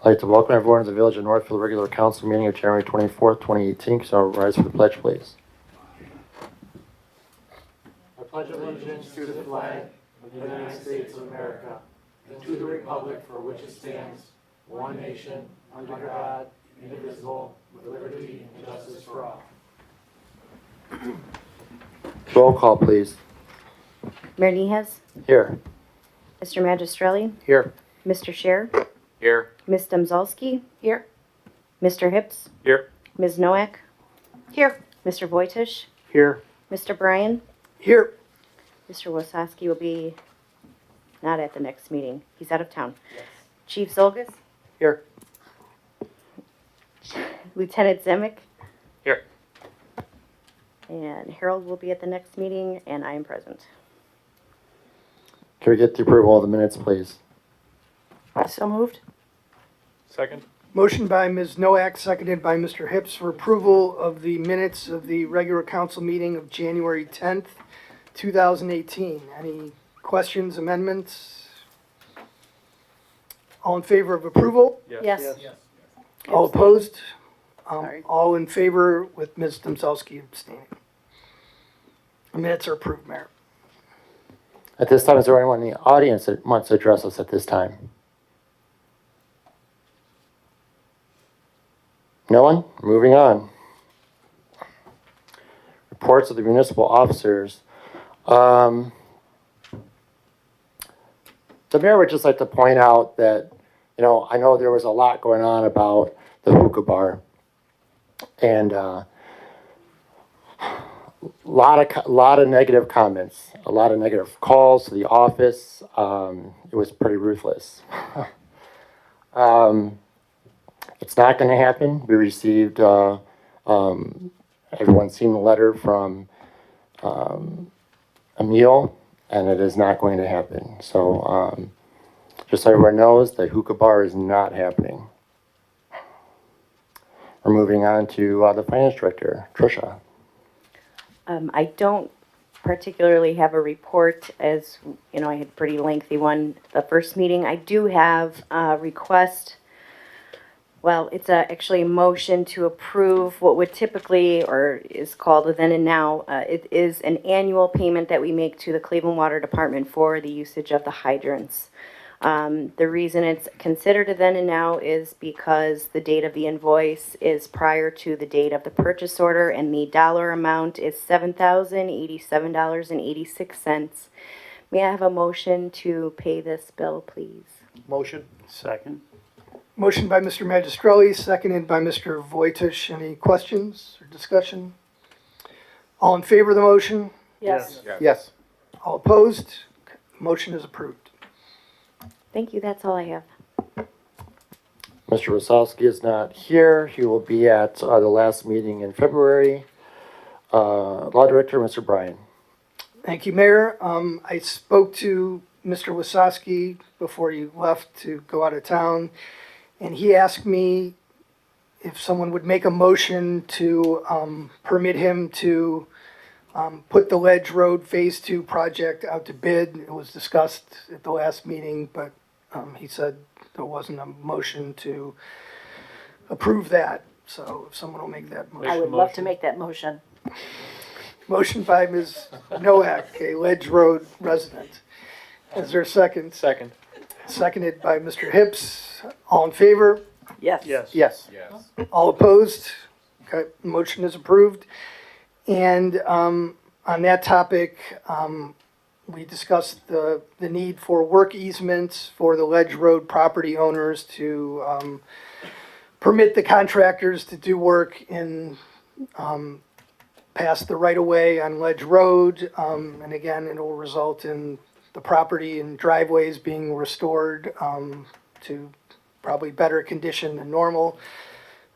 I'd like to welcome everyone to the Village of Northfield regular council meeting of January 24th, 2018. So rise for the pledge, please. I pledge allegiance to the flag of the United States of America and to the republic for which it stands, one nation, under God, indivisible, with liberty and justice for all. Roll call, please. Mayor Niehaus, Here. Mr. Magistrelli, Here. Mr. Scher, Here. Ms. Domzalski, here, Mr. Hips, Here. Ms. Nowak, here, Mr. Voitish, Here. Mr. Bryan, Here. Mr. Wasowski will be not at the next meeting. He's out of town. Yes. Chief Zolgis, Here. Lieutenant Zemek, Here. and Harold will be at the next meeting, and I am present. Can we get the approval of the minutes, please? So moved. Second. Motion by Ms. Nowak, seconded by Mr. Hips for approval of the minutes of the regular council meeting of January 10th, 2018. Any questions, amendments? All in favor of approval? Yes. All opposed? Sorry. All in favor with Ms. Domzalski abstaining. The minutes are approved, Mayor. At this time, is there anyone in the audience that wants to address us at this time? No one? Moving on. Reports of the municipal officers. The mayor would just like to point out that, I know there was a lot going on about the hookah bar. And lot of negative comments, a lot of negative calls to the office. It was pretty ruthless. It's not going to happen. We received, everyone's seen the letter from Emil, and it is not going to happen. So just so everyone knows, the hookah bar is not happening. We're moving on to the finance director, Tricia. I don't particularly have a report, as I had a pretty lengthy one the first meeting. I do have a request. Well, it's actually a motion to approve what would typically, or is called a then and now. It is an annual payment that we make to the Cleveland Water Department for the usage of the hydrants. The reason it's considered a then and now is because the date of the invoice is prior to the date of the purchase order, and the dollar amount is $7,087.86. May I have a motion to pay this bill, please? Motion. Second. Motion by Mr. Magistrelli, seconded by Mr. Voitish. Any questions or discussion? All in favor of the motion? Yes. Yes. All opposed? Okay. Motion is approved. Thank you, that's all I have. Mr. Wasowski is not here. He will be at the last meeting in February. Law Director, Mr. Bryan. Thank you, Mayor. I spoke to Mr. Wasowski before you left to go out of town, and he asked me if someone would make a motion to permit him to put the Ledge Road Phase 2 project out to bid. It was discussed at the last meeting, but he said there wasn't a motion to approve that. So if someone will make that motion. I would love to make that motion. Motion by Ms. Nowak, a Ledge Road resident. Is there a second? Second. Seconded by Mr. Hips. All in favor? Yes. Yes. Yes. All opposed? Okay, motion is approved. And on that topic, we discussed the need for work easements for the Ledge Road property owners to permit the contractors to do work in past the right-of-way on Ledge Road. And again, it will result in the property and driveways being restored to probably better condition than normal.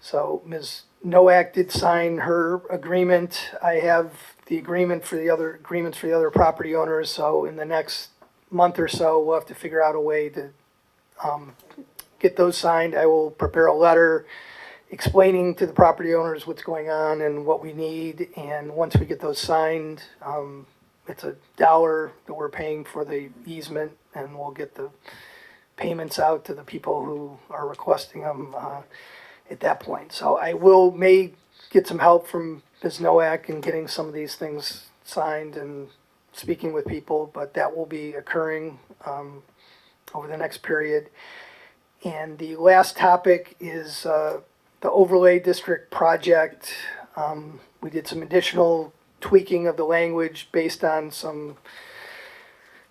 So Ms. Nowak did sign her agreement. I have the agreements for the other property owners. So in the next month or so, we'll have to figure out a way to get those signed. I will prepare a letter explaining to the property owners what's going on and what we need. And once we get those signed, it's $1 that we're paying for the easement, and we'll get the payments out to the people who are requesting them at that point. So I may get some help from Ms. Nowak in getting some of these things signed and speaking with people, but that will be occurring over the next period. And the last topic is the overlay district project. We did some additional tweaking of the language based on some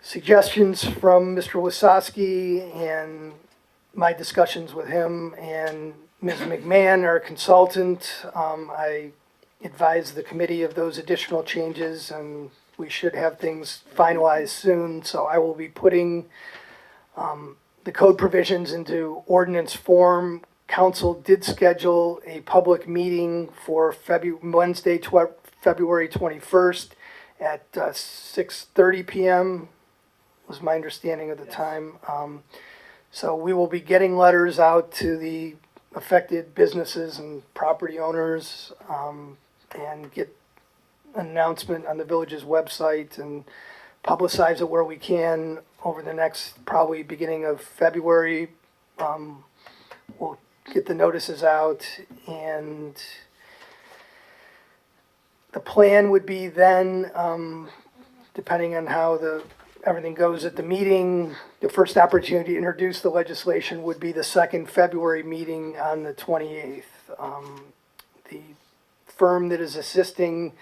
suggestions from Mr. Wasowski and my discussions with him and Ms. McMahon, our consultant. I advised the committee of those additional changes, and we should have things finalized soon. So I will be putting the code provisions into ordinance form. Council did schedule a public meeting for Wednesday, February 21st at 6:30 p.m. was my understanding of the time. So we will be getting letters out to the affected businesses and property owners and get an announcement on the village's website and publicize it where we can over the next, probably beginning of February. We'll get the notices out, and the plan would be then, depending on how everything goes at the meeting, the first opportunity to introduce the legislation would be the second February meeting on the 28th. The firm that is assisting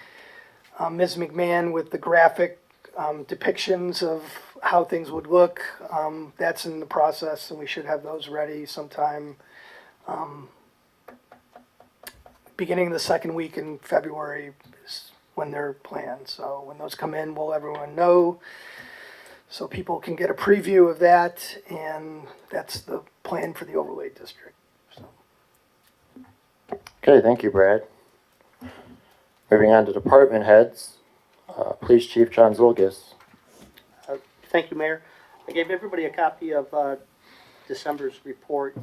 Ms. McMahon with the graphic depictions of how things would look, that's in the process, and we should have those ready sometime beginning of the second week in February is when they're planned. So when those come in, we'll let everyone know so people can get a preview of that, and that's the plan for the overlay district. So. Okay, thank you, Brad. Moving on to department heads. Police Chief John Zolgis. Thank you, Mayor. I gave everybody a copy of December's report,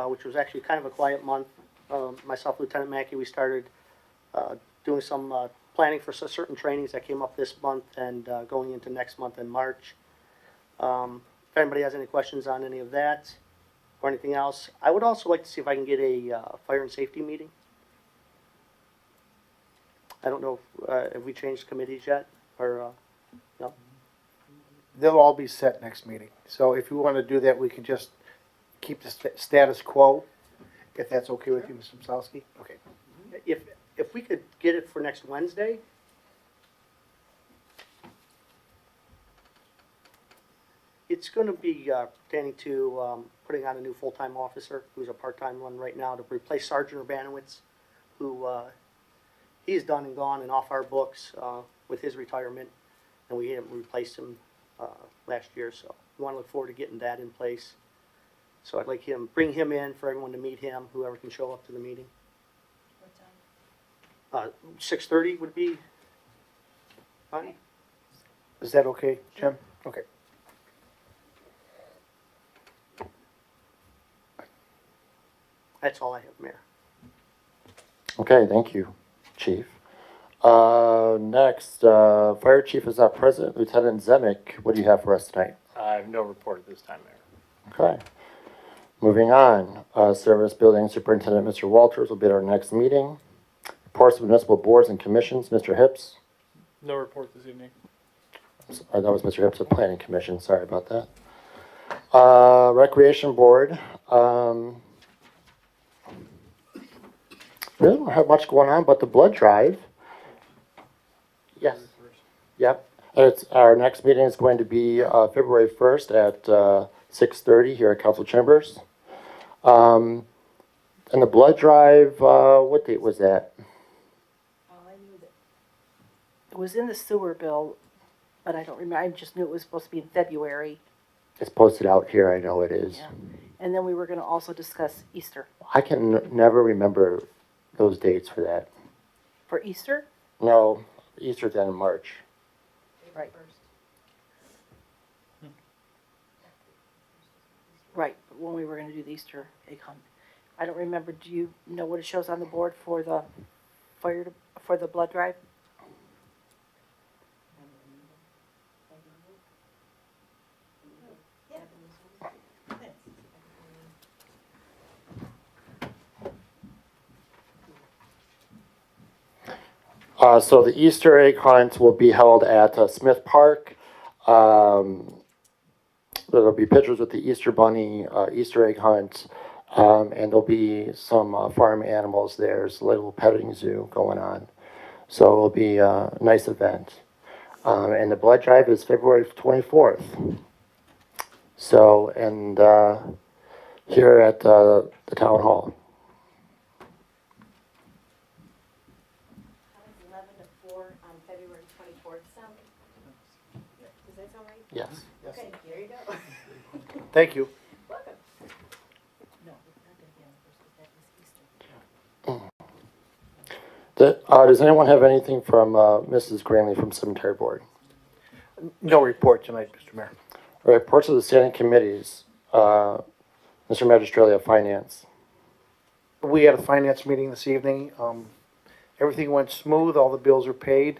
which was actually kind of a quiet month. Myself, Lieutenant Mackey, we started doing some planning for certain trainings that came up this month and going into next month in March. If anybody has any questions on any of that or anything else, I would also like to see if I can get a fire and safety meeting. I don't know if we changed committees yet, or no? They'll all be set next meeting. So if you want to do that, we can just keep the status quo, if that's okay with you, Mr. Masowski? Okay. If we could get it for next Wednesday. It's going to be pertaining to putting on a new full-time officer who's a part-time one right now to replace Sergeant Urbanowitz, who he's done and gone and off our books with his retirement, and we replaced him last year. So we want to look forward to getting that in place. So I'd like bring him in for everyone to meet him, whoever can show up to the meeting. What time? 6:30 would be fine. Is that okay, Jim? Okay. That's all I have, Mayor. Okay, thank you, Chief. Next, Fire Chief is not present. Lieutenant Zemek, what do you have for us tonight? I have no report at this time, Mayor. Okay. Moving on, Service Building Superintendent Mr. Walters will be at our next meeting. Reports of municipal boards and commissions, Mr. Hips. No report this evening. That was Mr. Hips of Planning Commission, sorry about that. Recreation Board, really don't have much going on but the blood drive. Yes. Yep. Our next meeting is going to be February 1st at 6:30 here at Council Chambers. And the blood drive, what date was that? I knew that it was in the sewer bill, but I don't remember. I just knew it was supposed to be in February. It's posted out here, I know it is. Yeah. And then we were going to also discuss Easter. I can never remember those dates for that. For Easter? No, Easter's end of March. Right. Right, but when we were going to do the Easter egg hunt. I don't remember. Do you know what it shows on the board for the for the blood drive? So the Easter egg hunt will be held at Smith Park. There'll be pictures with the Easter Bunny Easter egg hunt, and there'll be some farm animals there. There's a little petting zoo going on. So it'll be a nice event. And the blood drive is February 24th. So, and here at the town hall. 11 to 4 on February 24th. Sound? Does that sound right? Yes. Okay, here you go. Thank you. Welcome. No, it's not gonna be on the first, 'cause that was Easter. Does anyone have anything from Mrs. Granley from Cemetery Board? No report tonight, Mr. Mayor. Reports of the standing committees. Mr. Magistralia of Finance. We had a finance meeting this evening. Everything went smooth. All the bills are paid.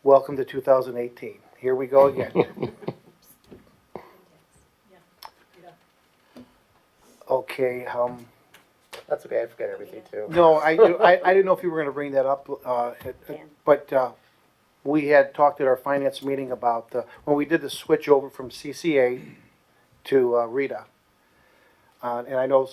Welcome to 2018. Here we go again. Okay. That's okay. I forget everything too. No, I didn't know if you were going to bring that up, but we had talked at our finance meeting about when we did the switch over from CCA to Rita. And I know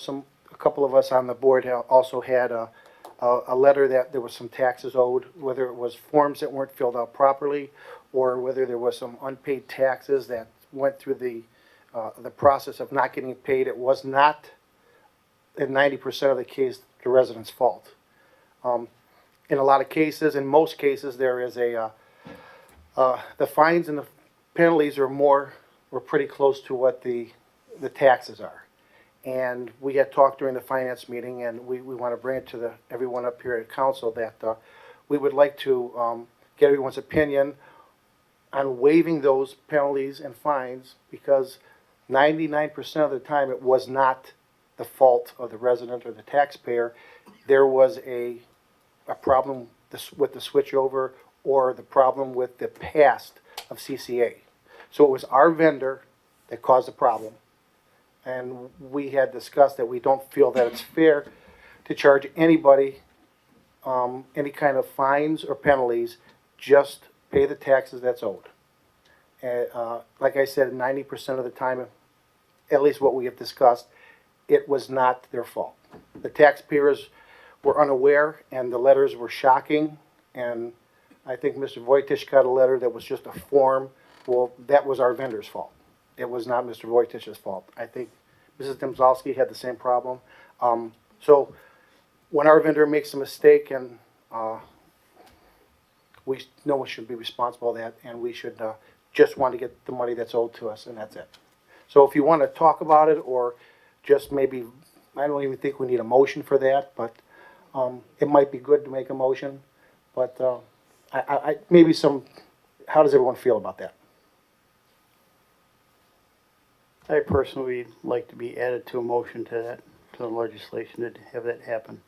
a couple of us on the board also had a letter that there was some taxes owed, whether it was forms that weren't filled out properly, or whether there was some unpaid taxes that went through the process of not getting paid. It was not, in 90% of the case, the resident's fault. In a lot of cases, in most cases, there is the fines and the penalties were pretty close to what the taxes are. And we had talked during the finance meeting, and we want to bring it to everyone up here at council that we would like to get everyone's opinion on waiving those penalties and fines, because 99% of the time it was not the fault of the resident or the taxpayer. There was a problem with the switchover, or the problem with the past of CCA. So it was our vendor that caused the problem. And we had discussed that we don't feel that it's fair to charge anybody any kind of fines or penalties, just pay the taxes that's owed. And like I said, 90% of the time, at least what we have discussed, it was not their fault. The taxpayers were unaware, and the letters were shocking, and I think Mr. Wojciech got a letter that was just a form. Well, that was our vendor's fault. It was not Mr. Wojciech's fault. I think Mrs. Demzalski had the same problem. So when our vendor makes a mistake, and we know we should be responsible for that, and we should just want to get the money that's owed to us, and that's it. So if you want to talk about it, or just maybe, I don't even think we need a motion for that, but it might be good to make a motion. But maybe how does everyone feel about that? I personally would like to be added to a motion to that, to the legislation to have that happen.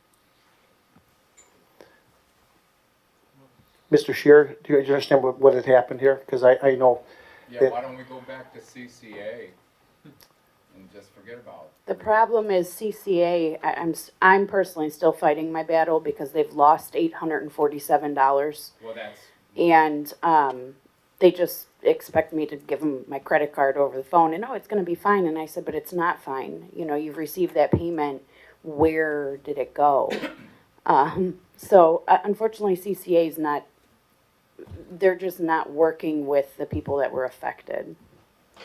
Mr. Scheer, do you understand what had happened here? Because I know. Yeah, why don't we go back to CCA and just forget about it? The problem is CCA, I'm personally still fighting my battle because they've lost $847. Well, that's, And, they just expect me to give them my credit card over the phone and, oh, it's gonna be fine. And I said, but it's not fine. You know, you've received that payment. Where did it go? So unfortunately CCA is not, they're just not working with the people that were affected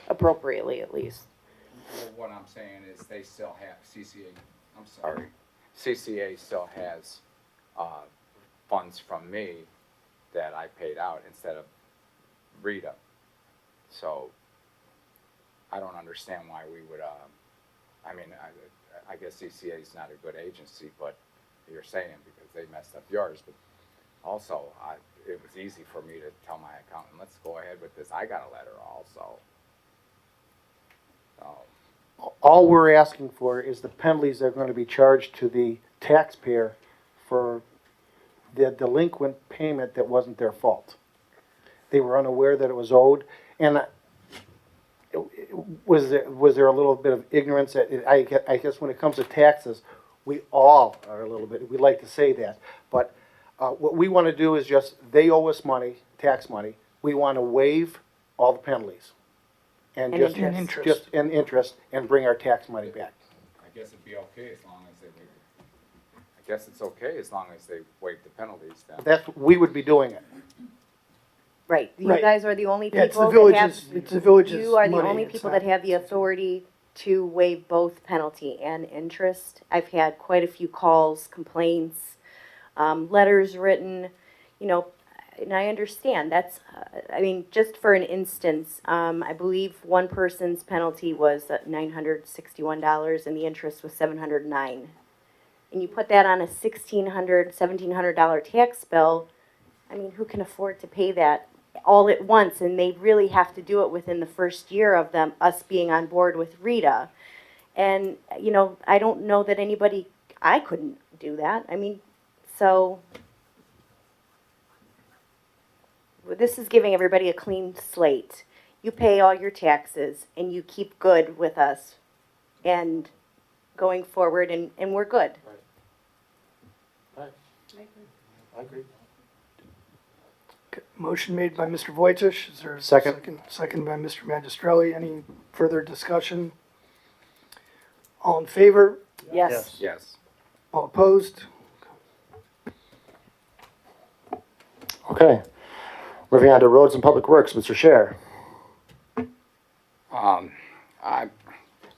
appropriately, at least. well, what I'm saying is they still have CCA, I'm sorry, CCA still has, funds from me that I paid out instead of Rita. So I don't understand why we would, I mean, I guess CCA is not a good agency, but you're saying because they messed up yours, but also it was easy for me to tell my accountant, let's go ahead with this. I got a letter also. So, All we're asking for is the penalties that are going to be charged to the taxpayer for the delinquent payment that wasn't their fault. They were unaware that it was owed, and was there a little bit of ignorance? I guess when it comes to taxes, we all are a little bit. We like to say that, but What we want to do is just, they owe us money, tax money. We want to waive all the penalties. And just interest. And interest. Just in interest and bring our tax money back. I guess it'd be okay as long as they waive it. I guess it's okay as long as they waive the penalties then. That's, we would be doing it. Right, you Right. guys are the only Yeah, it's the people that have, village's, it's the village's you are the money. only It's people not- that have the authority to waive both penalty and interest. I've had quite a few calls, complaints, letters written, you know, and I understand, that's, I mean, just for an instance, I believe one person's penalty was $961 and the interest was $709. And you put that on a $1,700 tax bill, I mean, who can afford to pay that all at once? And they really have to do it within the first year of them, us being on board with Rita. And, you know, I don't know that anybody, I couldn't do that. I mean, so this is giving everybody a clean slate. You pay all your taxes and you keep good with us and going forward and we're good. I agree. Okay, motion made by Mr. Vojtish. Is there a Second. Second by Mr. Magistrelli. Any further discussion? All in favor? Yes. Yes. All opposed? Okay. Moving on to roads and public works, Mr. Scher.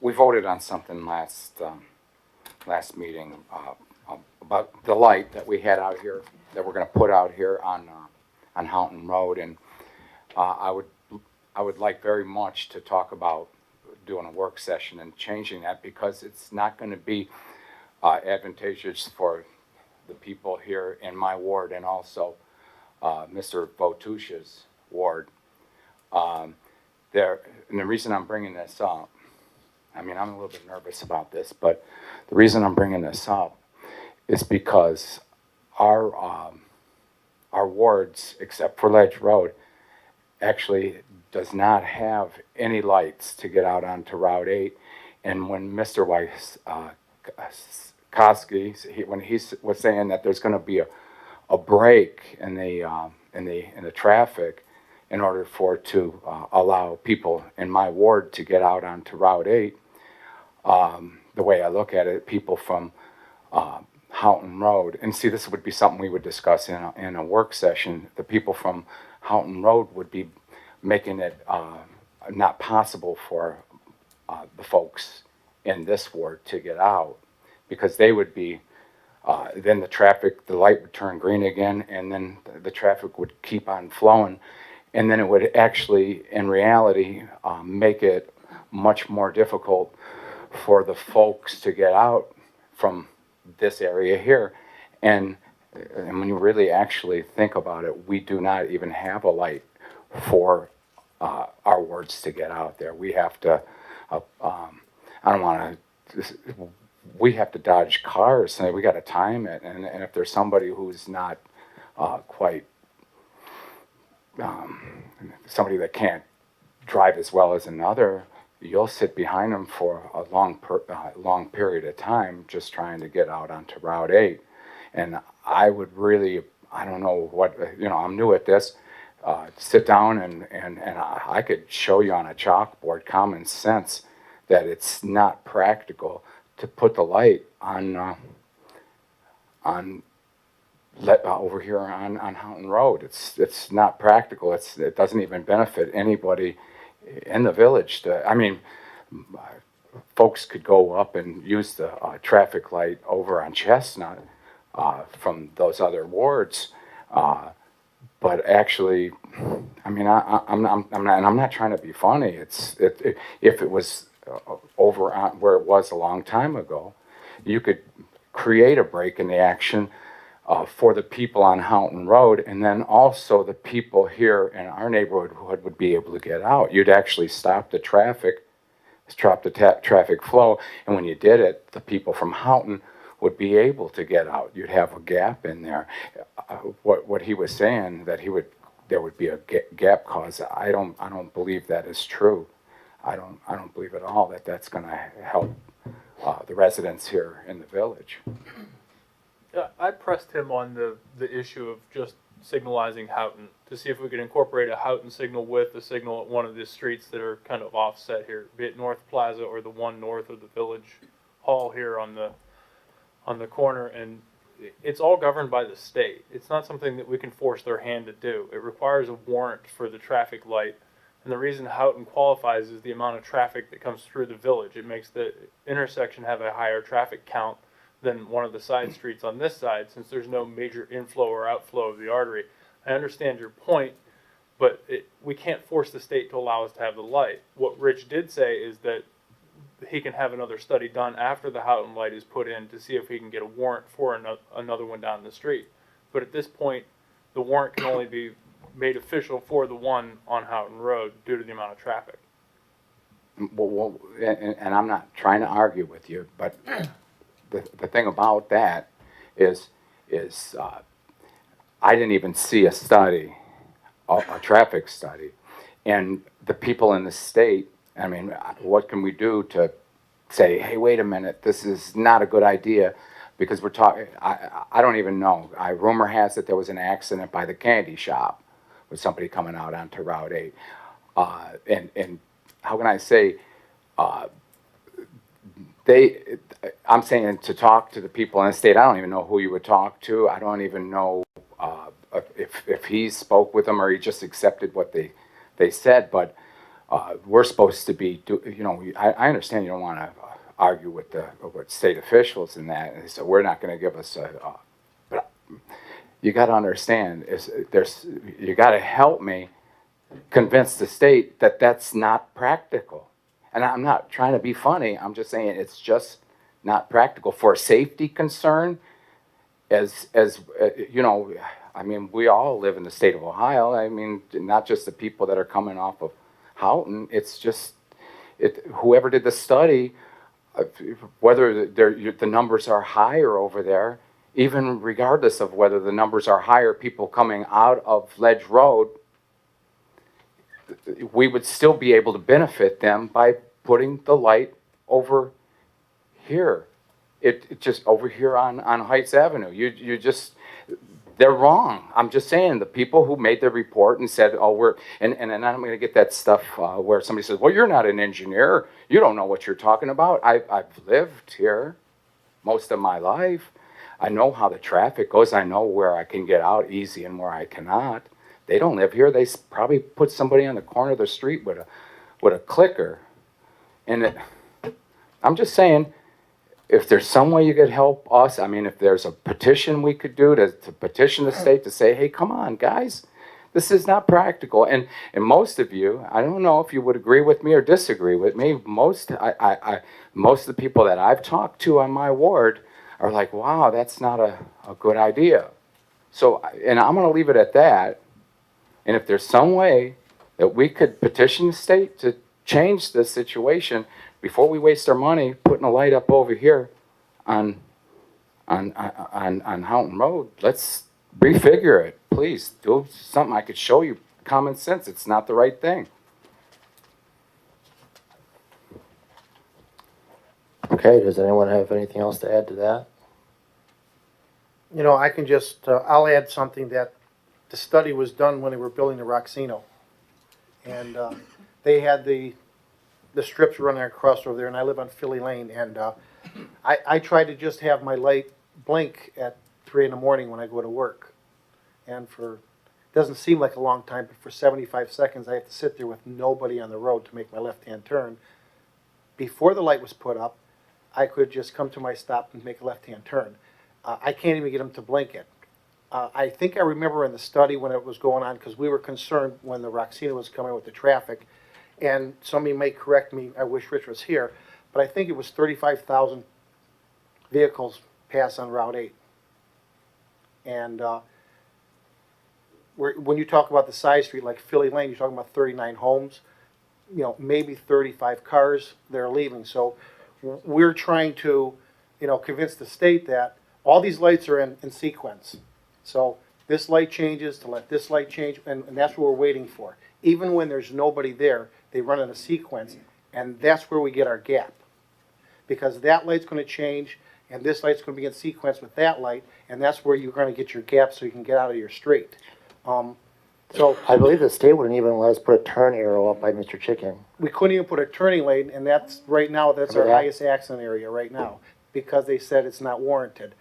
We voted on something last meeting, about the light that we had out here, that we're gonna put out here on Houghton Road, and, I would like very much to talk about doing a work session and changing that, because it's not gonna be, advantageous for the people here in my ward and also, Mr. Votush's ward. And the reason I'm bringing this up, I mean, I'm a little bit nervous about this, but the reason I'm bringing this up is because our wards, except for Ledge Road, actually does not have any lights to get out onto Route 8. And when Mr. Koski, when he was saying that there's going to be a break in the traffic in order to allow people in my ward to get out onto Route 8, the way I look at it, people from Houghton Road, and see, this would be something we would discuss in a work session. The people from Houghton Road would be making it not possible for the folks in this ward to get out, because they would be, then the light would turn green again, and then the traffic would keep on flowing. And then it would actually, in reality, make it much more difficult for the folks to get out from this area here. And when you really actually think about it, we do not even have a light for our wards to get out there. We have to, I don't want to, we have to dodge cars, and we got to time it. And if there's somebody who's not quite, somebody that can't drive as well as another, you'll sit behind them for a long period of time just trying to get out onto Route 8. And I would really, I don't know what, I'm new at this, sit down and I could show you on a chalkboard common sense that it's not practical to put the light on over here on Houghton Road. It's not practical. It doesn't even benefit anybody in the village. Folks could go up and use the traffic light over on Chestnut from those other wards, but actually, I'm not trying to be funny. If it was over on where it was a long time ago, you could create a break in the action for the people on Houghton Road, and then also the people here in our neighborhood would be able to get out. You'd actually stop the traffic, traffic flow, and when you did it, the people from Houghton would be able to get out. You'd have a gap in there. What he was saying, that there would be a gap cause, I don't believe that is true. I don't believe at all that that's going to help the residents here in the village. I pressed him on the issue of just signalizing Houghton to see if we could incorporate a Houghton signal with a signal at one of the streets that are kind of offset here, be it North Plaza or the one north of the Village Hall here on the corner. And it's all governed by the state. It's not something that we can force their hand to do. It requires a warrant for the traffic light. And the reason Houghton qualifies is the amount of traffic that comes through the village. It makes the intersection have a higher traffic count than one of the side streets on this side, since there's no major inflow or outflow of the artery. I understand your point, but we can't force the state to allow us to have the light. What Rich did say is that he can have another study done after the Houghton light is put in to see if he can get a warrant for another one down the street. But at this point, the warrant can only be made official for the one on Houghton Road due to the amount of traffic. Well, and I'm not trying to argue with you, but the thing about that is I didn't even see a study, a traffic study, and the people in the state. I mean, what can we do to say, hey, wait a minute, this is not a good idea, because we're talking. I don't even know. Rumor has it there was an accident by the candy shop with somebody coming out onto Route 8, and how can I say? I'm saying to talk to the people in the state. I don't even know who you would talk to. I don't even know if he spoke with them or he just accepted what they said. But we're supposed to be, I understand you don't want to argue with state officials and that, and so we're not going to give us but you got to understand you got to help me convince the state that that's not practical. And I'm not trying to be funny. I'm just saying it's just not practical for a safety concern. As I mean, we all live in the state of Ohio. I mean, not just the people that are coming off of Houghton. It's just whoever did the study, whether the numbers are higher over there, even regardless of whether the numbers are higher, people coming out of Ledge Road, we would still be able to benefit them by putting the light over here. It just over here on Heights Avenue. They're wrong. I'm just saying the people who made the report and said, oh, and I'm going to get that stuff where somebody says, well, you're not an engineer. You don't know what you're talking about. I've lived here most of my life. I know how the traffic goes. I know where I can get out easy and where I cannot. They don't live here. They probably put somebody on the corner of the street with a clicker. And I'm just saying, if there's some way you could help us, I mean, if there's a petition we could do to petition the state to say, hey, come on, guys, this is not practical. And most of you, I don't know if you would agree with me or disagree with me. Most of the people that I've talked to on my ward are like, wow, that's not a good idea. So, and I'm going to leave it at that. And if there's some way that we could petition the state to change this situation before we waste our money putting a light up over here on Houghton Road, let's refigure it. Please do something. I could show you common sense. It's not the right thing. Okay, does anyone have anything else to add to that? I can just, I'll add something that the study was done when they were building the Roxino. And they had the strips running across over there, and I live on Philly Lane. And I try to just have my light blink at 3 in the morning when I go to work. And it doesn't seem like a long time, but for 75 seconds I have to sit there with nobody on the road to make my left-hand turn. Before the light was put up, I could just come to my stop and make a left-hand turn. I can't even get them to blink it. I think I remember in the study when it was going on, because we were concerned when the Roxino was coming with the traffic, and somebody may correct me, I wish Rich was here, but I think it was 35,000 vehicles pass on Route 8. And when you talk about the side street, like Philly Lane, you're talking about 39 homes, maybe 35 cars that are leaving. So we're trying to, convince the state that all these lights are in sequence. So this light changes to let this light change, and that's what we're waiting for. Even when there's nobody there, they run in a sequence, and that's where we get our gap. Because that light's going to change, and this light's gonna be in sequence with that light, and that's where you're gonna get your gap so you can get out of your street. So I believe the state wouldn't even let us put a turn arrow up by Mr. Chicken. we couldn't even put a turning lane, and that's, right now, that's our Remember that? highest accident area right now, because they said it's not warranted.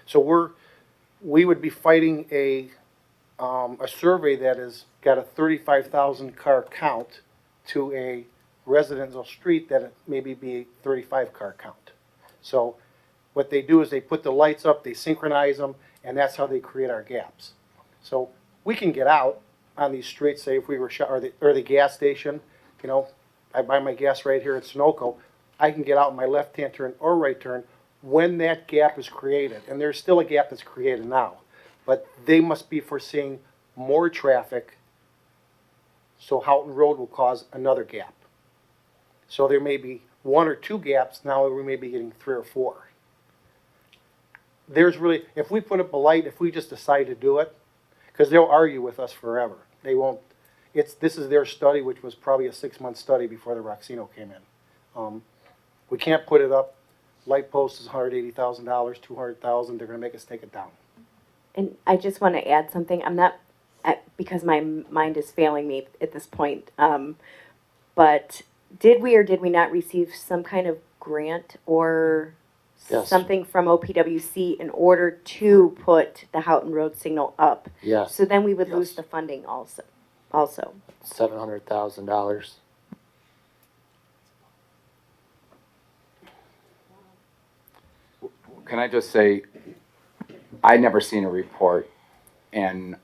So we would be fighting a survey that has got a 35,000 car count to a residential street that maybe be a 35 car count. So what they do is they put the lights up, they synchronize them, and that's how they create our gaps. So we can get out on these streets, say if we were shot, or the gas station, you know, I buy my gas right here at Sunoco, I can get out in my left-hand turn or right turn when that gap is created. And there's still a gap that's created now, but they must be foreseeing more traffic, so Houghton Road will cause another gap. So there may be 1 or 2 gaps, now we may be getting 3 or 4. There's really, if we put up a light, if we just decide to do it, because they'll argue with us forever. They won't, this is their study, which was probably a 6-month study before the Roxino came in. We can't put it up. Light post is $180,000, $200,000, they're gonna make us take it down. And I just want to add something. I'm not, because my mind is failing me at this point. But did we or did we not receive some kind of grant or Yes. something from OPWC in order to put the Houghton Road signal up? Yes, So then we would lose Yes. the funding also. $700,000. Can I just say, I never seen a report, and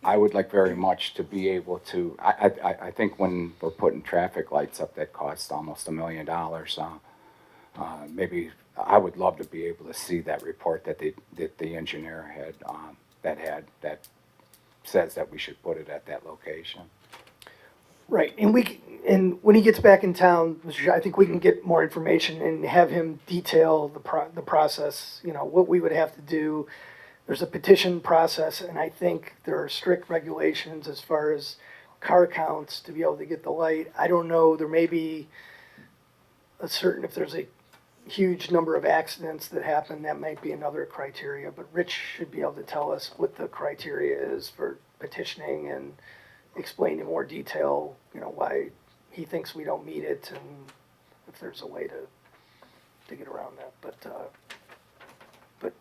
I would like very much to be able to, I think when we're putting traffic lights up that cost almost $1 million, maybe, I would love to be able to see that report that the engineer had, that says that we should put it at that location. Right, and when he gets back in town, Mr. Shaw, I think we can get more information and have him detail the process, you know, what we would have to do. There's a petition process, and I think there are strict regulations as far as car counts to be able to get the light. I don't know, there may be if there's a huge number of accidents that happen, that might be another criteria, but Rich should be able to tell us what the criteria is for petitioning and explain in more detail, you know, why he thinks we don't meet it and if there's a way to get around that. But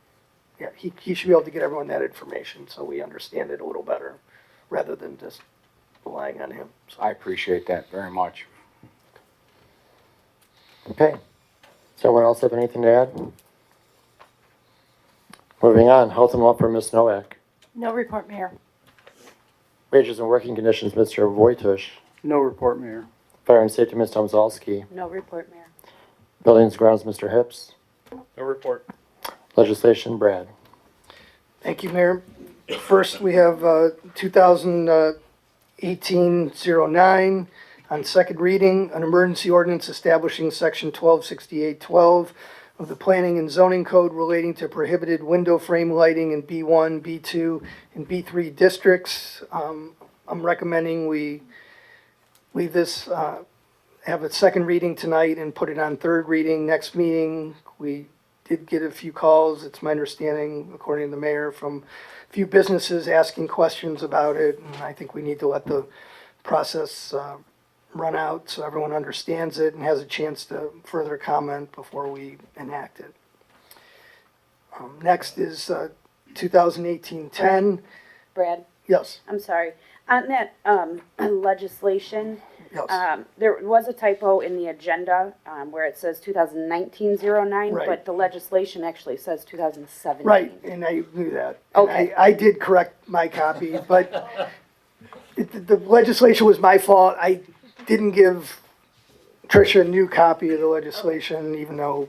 yeah, he should be able to get everyone that information so we understand it a little better rather than just relying on him. So, I appreciate that very much. Okay. Does anyone else have anything to add? Moving on, health and welfare, Ms. Nowak. No report, Mayor. Wages and working conditions, Mr. Wojtusz. No report, Mayor. Fire and safety, Ms. Tomzalski. No report, Mayor. Buildings and grounds, Mr. Hips. No report. Legislation, Brad. thank you, Mayor. First, we have 2018-09 on second reading, an emergency ordinance establishing section 126812 of the Planning and Zoning Code relating to prohibited window frame lighting in B1, B2, and B3 districts. I'm recommending we leave this, have a second reading tonight and put it on third reading next meeting. We did get a few calls, it's my understanding, according to the mayor, from a few businesses asking questions about it, and I think we need to let the process run out so everyone understands it and has a chance to further comment before we enact it. Next is 2018-10. Brad, Yes, I'm sorry. On that legislation, yes. there was a typo in the agenda where it says 2019-09, Right. but the legislation actually says 2017. Right, and I knew that. And Okay. I did correct my copy, but the legislation was my fault. I didn't give Tricia a new copy of the legislation, even though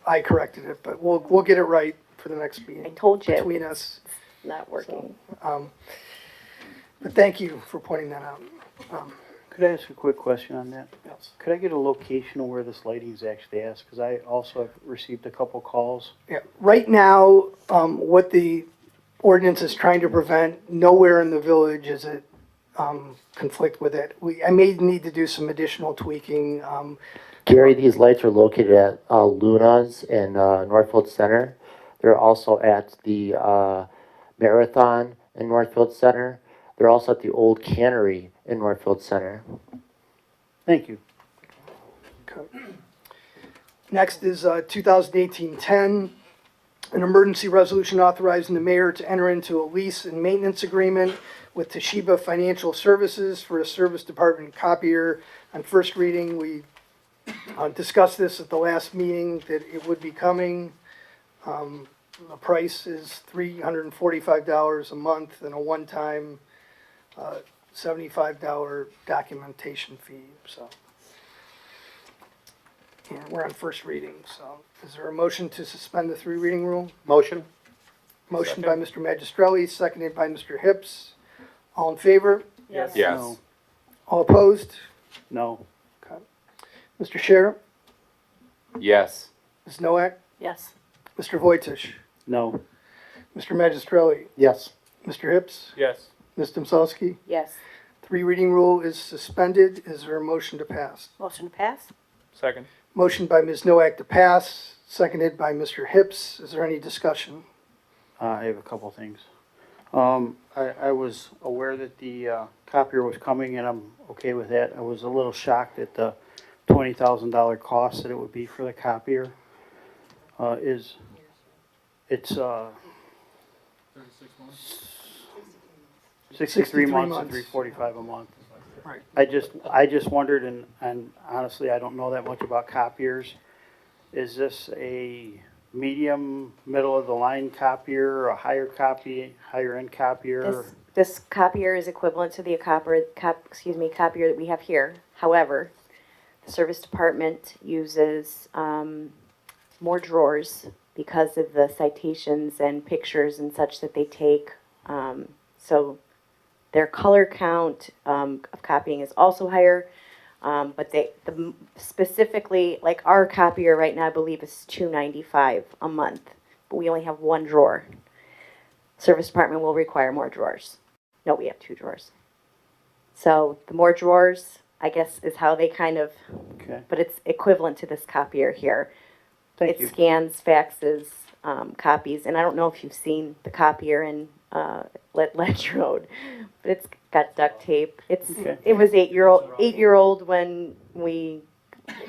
I corrected it, but we'll get it right for the next I meeting told you it between was us. not working. But thank you for pointing that out. Could I ask a quick question on that? Yes. Could I get a location of where this lighting is actually at? Because I also have received a couple calls. Yeah, right now, what the ordinance is trying to prevent, nowhere in the village is it conflict with it. I may need to do some additional tweaking. Gary, these lights are located at Luna's in Northfield Center. They're also at the Marathon in Northfield Center. They're also at the Old Cannery in Northfield Center. Thank you. Next is 2018-10, an emergency resolution authorizing the mayor to enter into a lease and maintenance agreement with Toshiba Financial Services for a service department copier. On first reading, we discussed this at the last meeting, that it would be coming. The price is $345 a month and a one-time $75 documentation fee, so. And we're on first reading, so is there a motion to suspend the three reading rule? Motion? Motion by Mr. Magistrelli, seconded by Mr. Hips. All in favor? Yes. Yes. No. All opposed? No. Mr. Sheriff? Yes. Ms. Noack? Yes. Mr. Vojtish? No. Mr. Magistrelli? Yes. Mr. Hips? Yes. Ms. Domzowski? Yes. Three reading rule is suspended. Is there a motion to pass? Motion to pass? Second. Motion by Ms. Noack to pass, seconded by Mr. Hips. Is there any discussion? I have a couple things. I was aware that the copier was coming, and I'm okay with that. I was a little shocked at the $20,000 cost that it would be for the copier. It's 63 months and $345 a month. Right. I just wondered, and honestly, I don't know that much about copiers. Is this a medium, middle of the line copier, a higher end copier? This copier is equivalent to the copier that we have here. However, the service department uses more drawers because of the citations and pictures and such that they take. So their color count of copying is also higher. But specifically, like our copier right now, I believe is $295 a month, but we only have one drawer. Service department will require more drawers. No, we have two drawers. So the more drawers, I guess, is how they kind of, Okay, but it's equivalent to this copier here. thank you. It scans, faxes, copies, and I don't know if you've seen the copier in Ledge Road, but it's got duct tape. Okay. It was 8-year-old when we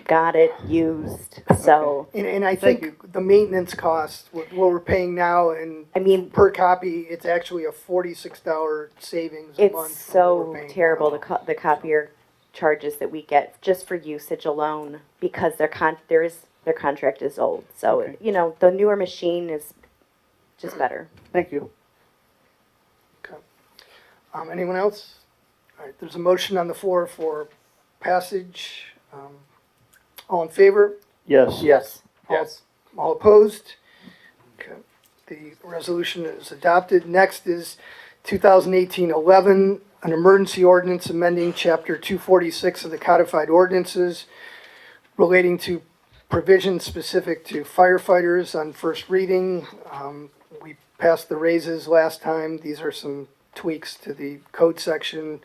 got it used. So And I Thank think the maintenance cost, what we're paying now, and I mean, per copy, it's actually a $46 savings a month. it's from what we're so paying terrible now. the copier charges that we get just for usage alone because their contract is old. So Okay. you know, the newer machine is just better. Thank you. Anyone else? All right, there's a motion on the floor for passage. All in favor? Yes. Yes. Yes. All opposed? Okay. The resolution is adopted. Next is 2018-11, an emergency ordinance amending Chapter 246 of the codified ordinances relating to provisions specific to firefighters on first reading. We passed the raises last time. These are some tweaks to the code section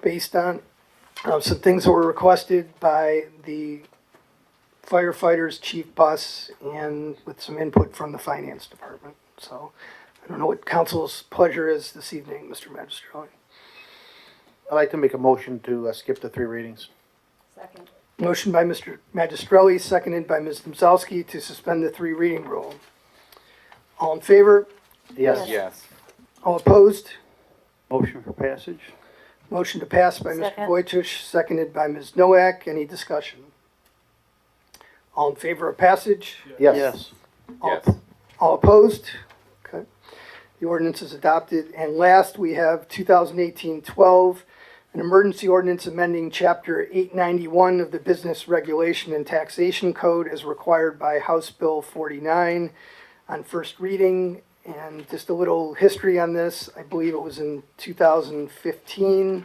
based on some things that were requested by the firefighters, chief bus, and with some input from the finance department. So I don't know what council's pleasure is this evening, Mr. Magistrate. I'd like to make a motion to skip the three readings. Second. Motion by Mr. Magistrelli, seconded by Ms. Domzowski to suspend the three reading rule. All in favor? Yes. Yes. All opposed? Motion for passage? Motion to pass by Mr. Second. Vojtish, seconded by Ms. Noack. Any discussion? All in favor of passage? Yes. All- Yes. All opposed? Okay. The ordinance is adopted. And last, we have 2018-12, an emergency ordinance amending Chapter 891 of the Business Regulation and Taxation Code as required by House Bill 49 on first reading. And just a little history on this. I believe it was in 2015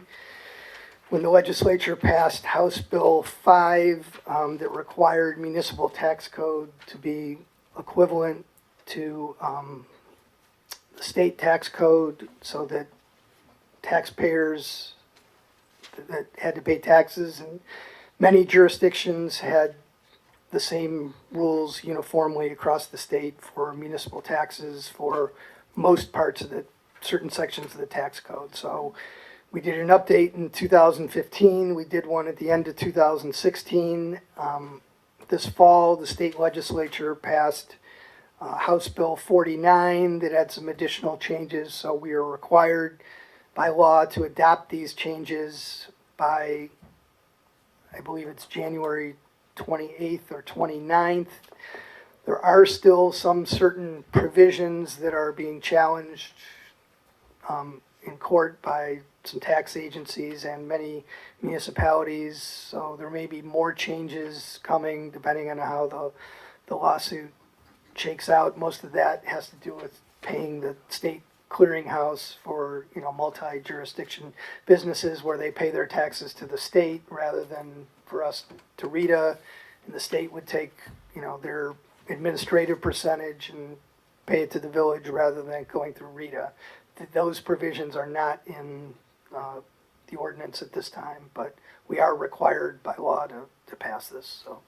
when the legislature passed House Bill 5 that required municipal tax code to be equivalent to the state tax code so that taxpayers that had to pay taxes, and many jurisdictions had the same rules uniformly across the state for municipal taxes for most parts of the certain sections of the tax code. So we did an update in 2015. We did one at the end of 2016. This fall, the state legislature passed House Bill 49 that had some additional changes. So we are required by law to adopt these changes by, I believe it's January 28th or 29th. There are still some certain provisions that are being challenged in court by some tax agencies and many municipalities. So there may be more changes coming depending on how the lawsuit shakes out. Most of that has to do with paying the state clearinghouse for multi-jurisdiction businesses where they pay their taxes to the state rather than for us to RETA, and the state would take their administrative percentage and pay it to the village rather than going through RETA. Those provisions are not in the ordinance at this time, but we are required by law to pass this. So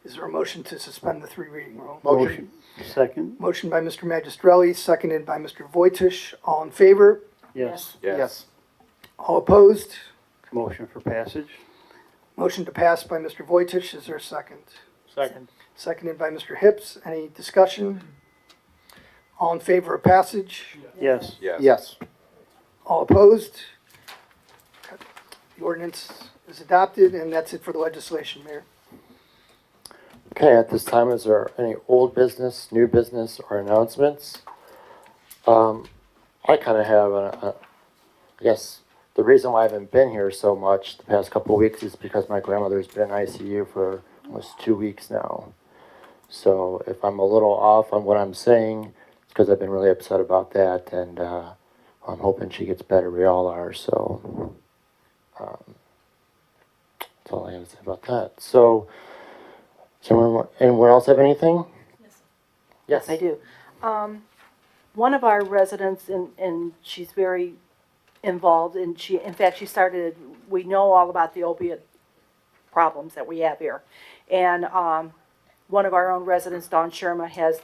is there a motion to suspend the three reading rule? Motion. Second? Motion by Mr. Magistrelli, seconded by Mr. Voitish. All in favor? Yes. Yes. All opposed? Motion for passage? Motion to pass by Mr. Voitish. Is there a second? Second. Seconded by Mr. Hips. Any discussion? All in favor of passage? Yes. Yes. Yes. All opposed? The ordinance is adopted, and that's it for the legislation, Mayor. Okay, at this time, is there any old business, new business, or announcements? I kind of have I guess the reason why I haven't been here so much the past couple of weeks is because my grandmother's been in ICU for almost 2 weeks now. So if I'm a little off on what I'm saying, it's because I've been really upset about that, and I'm hoping she gets better. We all are, so that's all I have to say about that. So, anyone else have anything? Yes. I do. One of our residents, and she's very involved, and in fact, she started, we know all about the opiate problems that we have here. And one of our own residents, Dawn Sherma, has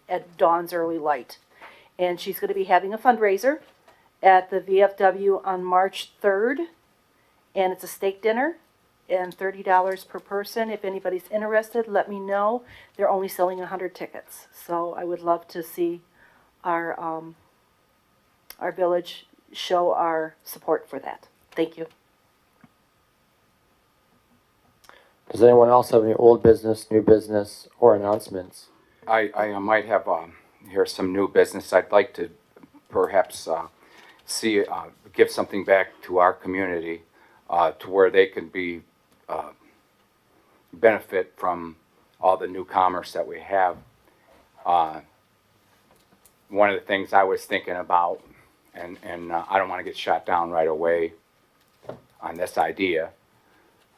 at Dawn's Early Light. And she's going to be having a fundraiser at the VFW on March 3rd. And it's a steak dinner and $30 per person. If anybody's interested, let me know. They're only selling 100 tickets. So I would love to see our village show our support for that. Thank you. Does anyone else have any old business, new business, or announcements? I might have here some new business. I'd like to perhaps give something back to our community to where they can be benefit from all the new commerce that we have. One of the things I was thinking about, and I don't want to get shot down right away on this idea,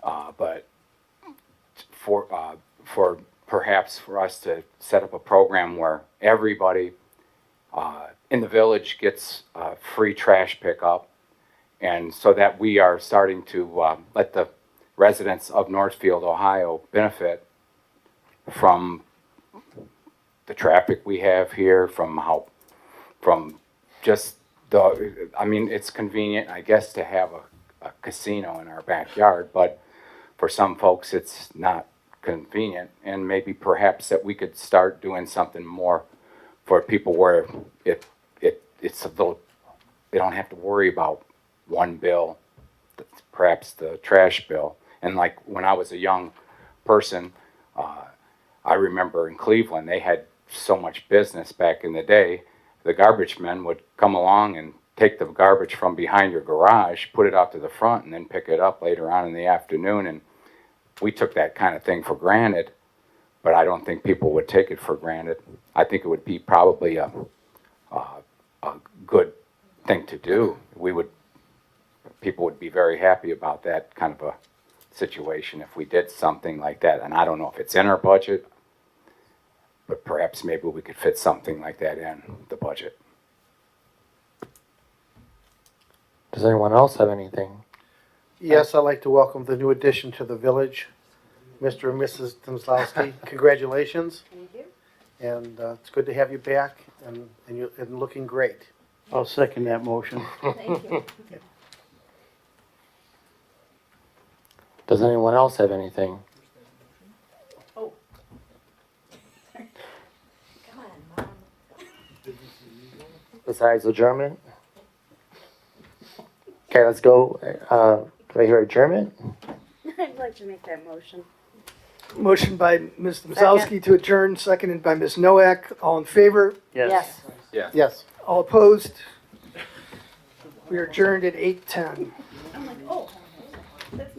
but for perhaps for us to set up a program where everybody in the village gets free trash pickup, and so that we are starting to let the residents of Northfield, Ohio benefit from the traffic we have here, from just the, I mean, it's convenient, I guess, to have a casino in our backyard, but for some folks it's not convenient, and maybe perhaps that we could start doing something more for people where it's a little, they don't have to worry about one bill, perhaps the trash bill. And like when I was a young person, I remember in Cleveland, they had so much business back in the day. The garbage men would come along and take the garbage from behind your garage, put it out to the front, and then pick it up later on in the afternoon. And we took that kind of thing for granted, but I don't think people would take it for granted. I think it would be probably a good thing to do. People would be very happy about that kind of a situation if we did something like that. And I don't know if it's in our budget, but perhaps maybe we could fit something like that in the budget. Does anyone else have anything? Yes, I'd like to welcome the new addition to the village, Mr. and Mrs. Domzlowski. Congratulations. Thank you. And it's good to have you back and looking great. I'll second that motion. Thank you. Does anyone else have anything? Come on, Mom. Besides adjournment? Okay, let's go. Do I hear adjournment? I'd like to make that motion. Motion by Ms. Domzowski to adjourn, seconded by Ms. Noack. All in favor? Yes. Yeah. Yes. All opposed? We are adjourned at 8:10. I'm like, oh, that's